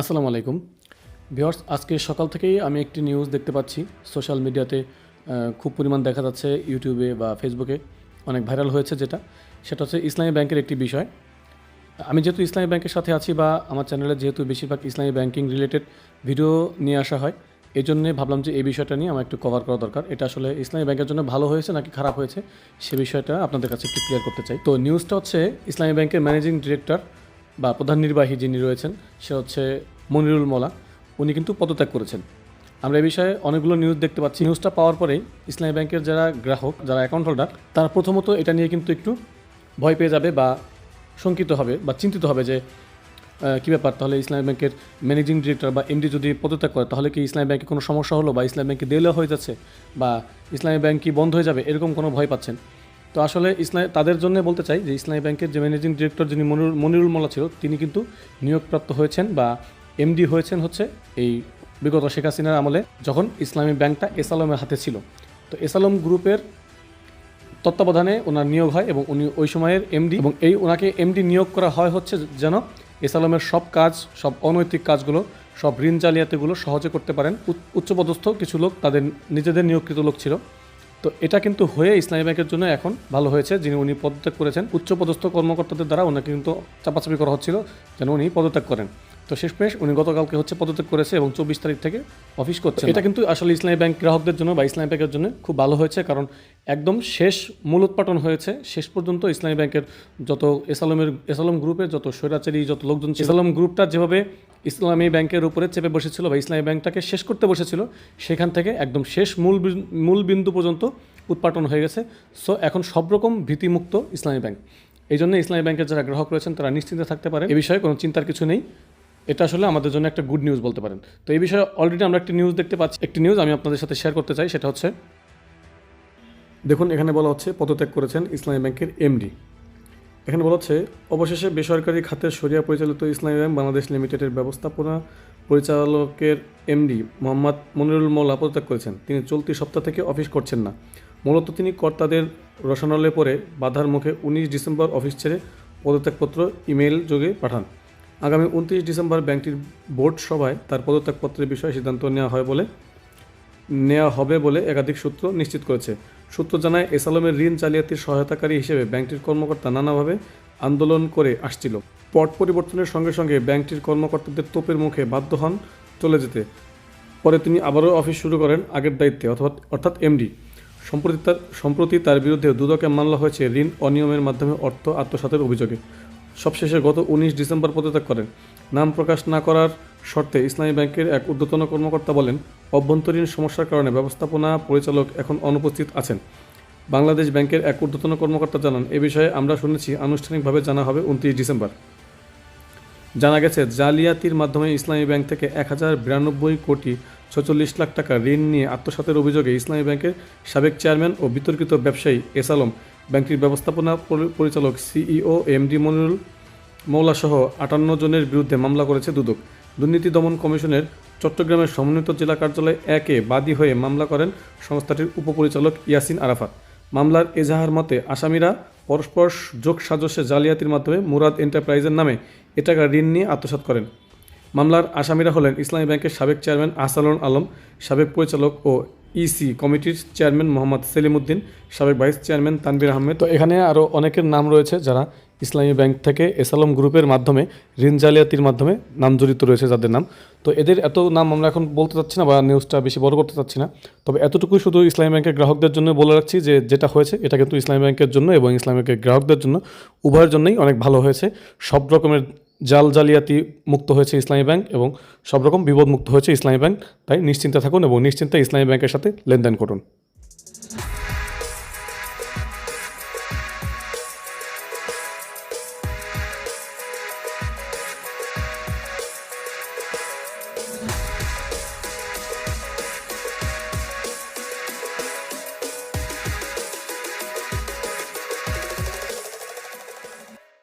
আসসালামু আলাইকুম ভিউয়ার্স, আজকে সকাল থেকেই আমি একটি নিউজ দেখতে পাচ্ছি সোশ্যাল মিডিয়াতে। খুব পরিমাণ দেখা যাচ্ছে, ইউটিউবে বা ফেসবুকে অনেক ভাইরাল হয়েছে। সেটা হচ্ছে ইসলামী ব্যাংকের একটি বিষয়। আমি যেহেতু ইসলামী ব্যাংকের সাথে আছি বা আমার চ্যানেলে যেহেতু বেশিরভাগ ইসলামী ব্যাংকিং রিলেটেড ভিডিও নিয়ে আসা হয়, এই জন্যে ভাবলাম যে এই বিষয়টা নিয়ে আমার একটু কভার করা দরকার। এটা আসলে ইসলামী ব্যাংকের জন্য ভালো হয়েছে নাকি খারাপ হয়েছে সে বিষয়টা আপনাদের কাছে একটু ক্লিয়ার করতে চাই। তো নিউজটা হচ্ছে ইসলামী ব্যাংকের ম্যানেজিং ডিরেক্টর বা প্রধান নির্বাহী যিনি রয়েছেন সে হচ্ছে মনিরুল মোলা। উনি কিন্তু পদত্যাগ করেছেন। আমরা এই বিষয়ে অনেকগুলো নিউজ দেখতে পাচ্ছি। নিউজটা পাওয়ার পরেই ইসলামী ব্যাংকের যারা গ্রাহক, যারা অ্যাকাউন্ট হোল্ডার, তারা প্রথমত এটা নিয়ে কিন্তু একটু ভয় পেয়ে যাবে বা শঙ্কিত হবে বা চিন্তিত হবে যে কী ব্যাপার, তাহলে ইসলামী ব্যাংকের ম্যানেজিং ডিরেক্টর বা এমডি যদি পদত্যাগ করে তাহলে কি ইসলামী ব্যাংকে কোনো সমস্যা হলো বা ইসলামী ব্যাংকে দেউলিয়া হয়ে যাচ্ছে বা ইসলামী ব্যাংক কি বন্ধ হয়ে যাবে, এরকম কোনো ভয় পাচ্ছেন। তো আসলে তাদের জন্য বলতে চাই যে ইসলামী ব্যাংকের যে ম্যানেজিং ডিরেক্টর যিনি মনিরুল মোল্লা ছিল, তিনি কিন্তু নিয়োগপ্রাপ্ত হয়েছেন বা এমডি হয়েছেন হচ্ছে এই বিগত শেখ হাসিনার আমলে, যখন ইসলামী ব্যাংকটা এসালমের হাতে ছিল। তো এসালম গ্রুপের তত্ত্বাবধানে ওনার নিয়োগ হয় এবং উনি ওই সময়ের এমডি, এবং ওনাকে এমডি নিয়োগ করা হয় হচ্ছে যেন এসালমের সব কাজ, সব অনৈতিক কাজগুলো, সব ঋণ জালিয়াতিগুলো সহজে করতে পারেন। উচ্চপদস্থ কিছু লোক, তাদের নিজেদের নিয়োগকৃত লোক ছিল। তো এটা কিন্তু হয়ে ইসলামী ব্যাংকের জন্য এখন ভালো হয়েছে, উনি পদত্যাগ করেছেন। উচ্চপদস্থ কর্মকর্তাদের দ্বারা ওনাকে কিন্তু চাপাচাপি করা হচ্ছিল যেন উনি পদত্যাগ করেন। তো শেষমেশ উনি গতকালকে হচ্ছে পদত্যাগ করেছে এবং 24 তারিখ থেকে অফিস করছে। এটা কিন্তু আসলে ইসলামী ব্যাংক গ্রাহকদের জন্য বা ইসলামী ব্যাংকের জন্য খুব ভালো হয়েছে, কারণ একদম শেষ মূল উৎপাটন হয়েছে। শেষ পর্যন্ত ইসলামী ব্যাংকের যত এসালম গ্রুপের যত স্বৈরাচারী যত লোকজন ছিল, এসালম গ্রুপটা যেভাবে ইসলামী ব্যাংকের উপরে চেপে বসেছিল বা ইসলামী ব্যাংকটাকে শেষ করতে বসেছিল, সেখান থেকে একদম শেষ মূল বিন্দু পর্যন্ত উৎপাটন হয়ে গেছে। সো এখন সব রকম ভীতিমুক্ত ইসলামী ব্যাংক। এই জন্য ইসলামী ব্যাংকের যারা গ্রাহক রয়েছেন তারা নিশ্চিন্তে থাকতে পারে, এ বিষয়ে কোনো চিন্তার কিছু নেই। এটা আসলে আমাদের জন্য একটা গুড নিউজ বলতে পারেন। তো এই বিষয়ে অলরেডি আমরা একটি নিউজ দেখতে পাচ্ছি। একটি নিউজ আমি আপনাদের সাথে শেয়ার করতে চাই। সেটা হচ্ছে, দেখুন, এখানে বলা হচ্ছে পদত্যাগ করেছেন ইসলামী ব্যাংকের এমডি। এখানে বলা হচ্ছে, অবশেষে বেসরকারি খাতের শরিয়া পরিচালিত ইসলামী ব্যাংক বাংলাদেশ লিমিটেডের ব্যবস্থাপনা পরিচালকের এমডি মোহাম্মদ মনিরুল মোল্লা পদত্যাগ করেছেন। তিনি চলতি সপ্তাহ থেকে অফিস করছেন না। মূলত তিনি কর্তাদের রসনালে পরে বাধার মুখে 19 ডিসেম্বর অফিস ছেড়ে পদত্যাগপত্র ইমেইল যোগে পাঠান। আগামী 29 ডিসেম্বর ব্যাংকটির বোর্ড সভায় তার পদত্যাগপত্রের বিষয়ে সিদ্ধান্ত নেওয়া হবে বলে একাধিক সূত্র নিশ্চিত করেছে। সূত্র জানায়, এসালমের ঋণ জালিয়াতির সহায়তাকারী হিসেবে ব্যাংকটির কর্মকর্তা নানাভাবে আন্দোলন করে আসছিল। পট পরিবর্তনের সঙ্গে সঙ্গে ব্যাংকটির কর্মকর্তাদের তোপের মুখে বাধ্য হন চলে যেতে। পরে তিনি আবারও অফিস শুরু করেন আগের দায়িত্বে, অর্থাৎ এমডি। সম্প্রতি তার বিরুদ্ধে দুদকে মামলা হয়েছে ঋণ অনিয়মের মাধ্যমে অর্থ আত্মসাতের অভিযোগে। সবশেষে গত 19 ডিসেম্বর পদত্যাগ করেন। নাম প্রকাশ না করার শর্তে ইসলামী ব্যাংকের এক ঊর্ধ্বতন কর্মকর্তা বলেন, অভ্যন্তরীণ সমস্যার কারণে ব্যবস্থাপনা পরিচালক এখন অনুপস্থিত আছেন। বাংলাদেশ ব্যাংকের এক ঊর্ধ্বতন কর্মকর্তা জানান, এ বিষয়ে আমরা শুনেছি, আনুষ্ঠানিকভাবে জানা হবে 29 ডিসেম্বর। জানা গেছে, জালিয়াতির মাধ্যমে ইসলামী ব্যাংক থেকে 1092 কোটি 46 লাখ টাকা ঋণ নিয়ে আত্মসাতের অভিযোগে ইসলামী ব্যাংকের সাবেক চেয়ারম্যান ও বিতর্কিত ব্যবসায়ী এসালম, ব্যাংকটির ব্যবস্থাপনা পরিচালক সিইও এমডি মনিরুল মোল্লা সহ 58 জনের বিরুদ্ধে মামলা করেছে দুদক। দুর্নীতি দমন কমিশনের চট্টগ্রামের সমন্বিত জেলা কার্যালয় 1-এ বাদী হয়ে মামলা করেন সংস্থাটির উপপরিচালক ইয়াসিন আরাফাত। মামলার এজাহার মতে, আসামিরা পরস্পর যোগসাজশে জালিয়াতির মাধ্যমে মুরাদ এন্টারপ্রাইজের নামে এ টাকা ঋণ নিয়ে আত্মসাৎ করেন। মামলার আসামিরা হলেন ইসলামী ব্যাংকের সাবেক চেয়ারম্যান আহসানুল আলম, সাবেক পরিচালক ও ইসি কমিটির চেয়ারম্যান মোহাম্মদ সেলিম উদ্দিন, সাবেক ভাইস চেয়ারম্যান তানভীর আহমেদ। তো এখানে আরও অনেকের নাম রয়েছে যারা ইসলামী ব্যাংক থেকে এসালম গ্রুপের মাধ্যমে ঋণ জালিয়াতির মাধ্যমে নাম জড়িত রয়েছে, যাদের নাম। তো এদের এত নাম আমরা এখন বলতে চাচ্ছি না বা নিউজটা বেশি বড় করতে চাচ্ছি না। তবে এতটুকুই শুধু ইসলামী ব্যাংকের গ্রাহকদের জন্য বলে রাখছি যে যেটা হয়েছে এটা কিন্তু ইসলামী ব্যাংকের জন্য এবং ইসলামী ব্যাংকের গ্রাহকদের জন্য উভয়ের জন্যই অনেক ভালো হয়েছে। সব রকমের জালিয়াতি মুক্ত হয়েছে ইসলামী ব্যাংক এবং সব রকম বিপদ মুক্ত হয়েছে ইসলামী ব্যাংক। তাই নিশ্চিন্তে থাকুন এবং নিশ্চিন্তে ইসলামী ব্যাংকের সাথে লেনদেন করুন।